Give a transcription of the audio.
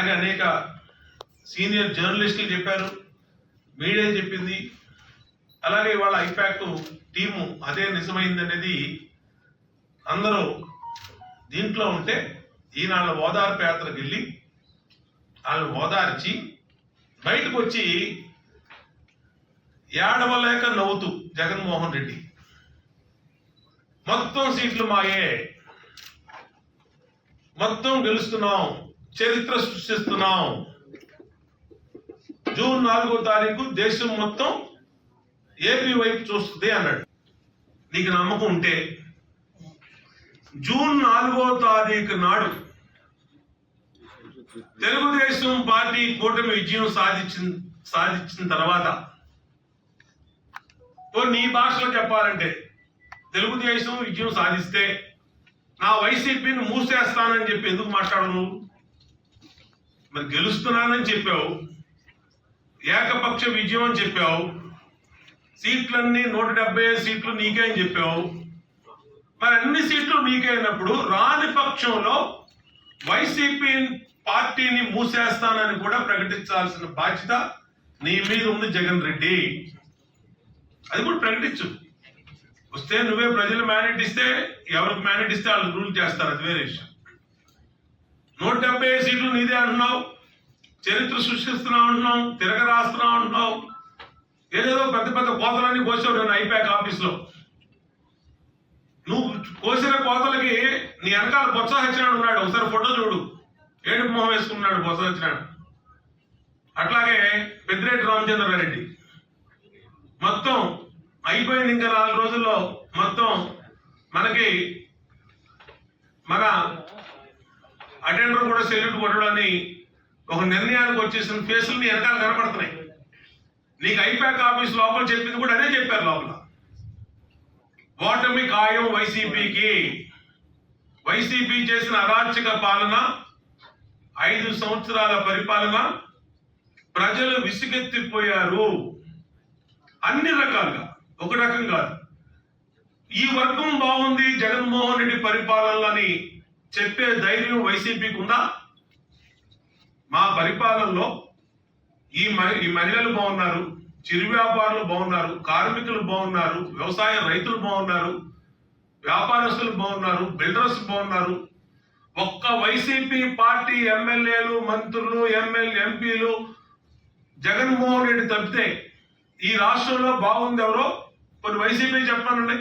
అలాగే అనేక సీనియర్ జర్నలిస్టులు చెప్పారు, మీడియా చెప్పింది. అలాగే వాళ్ళ ఐపాక్ట్ టీము అదే నిజమైందనేది అందరూ దీంట్లో ఉంటే ఈనాళ్ళ ఓదార్పు యాత్రకు వెళ్ళి వాళ్ళని ఓదార్చి బయటకు వచ్చి ఏడవలేక నవ్వుతూ జగన్మోహన్ రెడ్డి మొత్తం సీట్లు మాయే, మొత్తం గెలుస్తున్నాం, చరిత్ర సృష్టిస్తున్నాం, జూన్ 4వ తారీఖు దేశం మొత్తం ఏపీ వైపు చూస్తుంది అన్నాడు. నీకు నమ్మకం ఉంటే జూన్ 4వ తారీఖు నాడు తెలుగుదేశం పార్టీ కూటమి విజయం సాధించిన తర్వాత నీ భాషలో చెప్పాలంటే తెలుగుదేశం విజయం సాధిస్తే నా వైసీపీని మూసేస్తానని చెప్పి ఎందుకు మాట్లాడను? మరి గెలుస్తున్నానని చెప్పావు, ఏకపక్ష విజయం అని చెప్పావు, సీట్లన్నీ 175 సీట్లు నీకే అని చెప్పావు. మరి అన్ని సీట్లు నీకే అయినప్పుడు రాని పక్షంలో వైసీపీ పార్టీని మూసేస్తానని కూడా ప్రకటించాల్సిన బాధ్యత నీ మీద ఉంది జగన్ రెడ్డి. అది కూడా ప్రకటించు. వస్తే నువ్వే ప్రజలు మ్యాండేట్ ఇస్తే, ఎవరికి మ్యాండేట్ ఇస్తే వాళ్ళు రూల్ చేస్తారు, అది వేరే విషయం. 175 సీట్లు నీదే అంటున్నావు, చరిత్ర సృష్టిస్తున్నావు అంటున్నావు, తిరగరాస్తున్నావు అంటున్నావు, ఏదేదో పెద్ద పెద్ద కోతలన్నీ కోసావు. నేను ఐపాక్ ఆఫీస్లో నువ్వు కోసిన కోతలకి నీ వెనకాల బొత్స సత్యనారాయణ ఉన్నాడు, ఒకసారి ఫోటో చూడు, ఏడుపు మొహం వేసుకున్నాడు బొత్స సత్యనారాయణ. అట్లాగే పెద్దిరెడ్డి రామచంద్రారెడ్డి మొత్తం అయిపోయింది. ఇంకా 4 రోజుల్లో మొత్తం మనకి మన అటెండర్ కూడా సెల్యూట్ కొట్టడాన్ని ఒక నిర్ణయానికి వచ్చేసిన ఫేసులు నీ వెనకాల కనపడుతున్నాయి. నీకు ఐపాక్ ఆఫీస్ లోపల చెప్పింది కూడా అదే చెప్పారు. లోపల ఓటమి ఖాయం వైసీపీకి. వైసీపీ చేసిన అరాచక పాలన, 5 సంవత్సరాల పరిపాలన, ప్రజలు విసుగెత్తిపోయారు అన్ని రకాలుగా. ఒక రకం కాదు, ఈ వర్గం బాగుంది జగన్మోహన్ రెడ్డి పరిపాలనని చెప్పే ధైర్యం వైసీపీకి ఉందా? మా పరిపాలనలో ఈ మహిళలు బాగున్నారు, చిరు వ్యాపారులు బాగున్నారు, కార్మికులు బాగున్నారు, వ్యవసాయ రైతులు బాగున్నారు, వ్యాపారస్తులు బాగున్నారు, బిల్డర్స్ బాగున్నారు. ఒక్క వైసీపీ పార్టీ ఎమ్మెల్యేలు, మంత్రులు, ఎంపీలు జగన్మోహన్ రెడ్డి తప్పితే ఈ రాష్ట్రంలో బాగుంది ఎవరో కొన్ని వైసీపీ చెప్పానండి.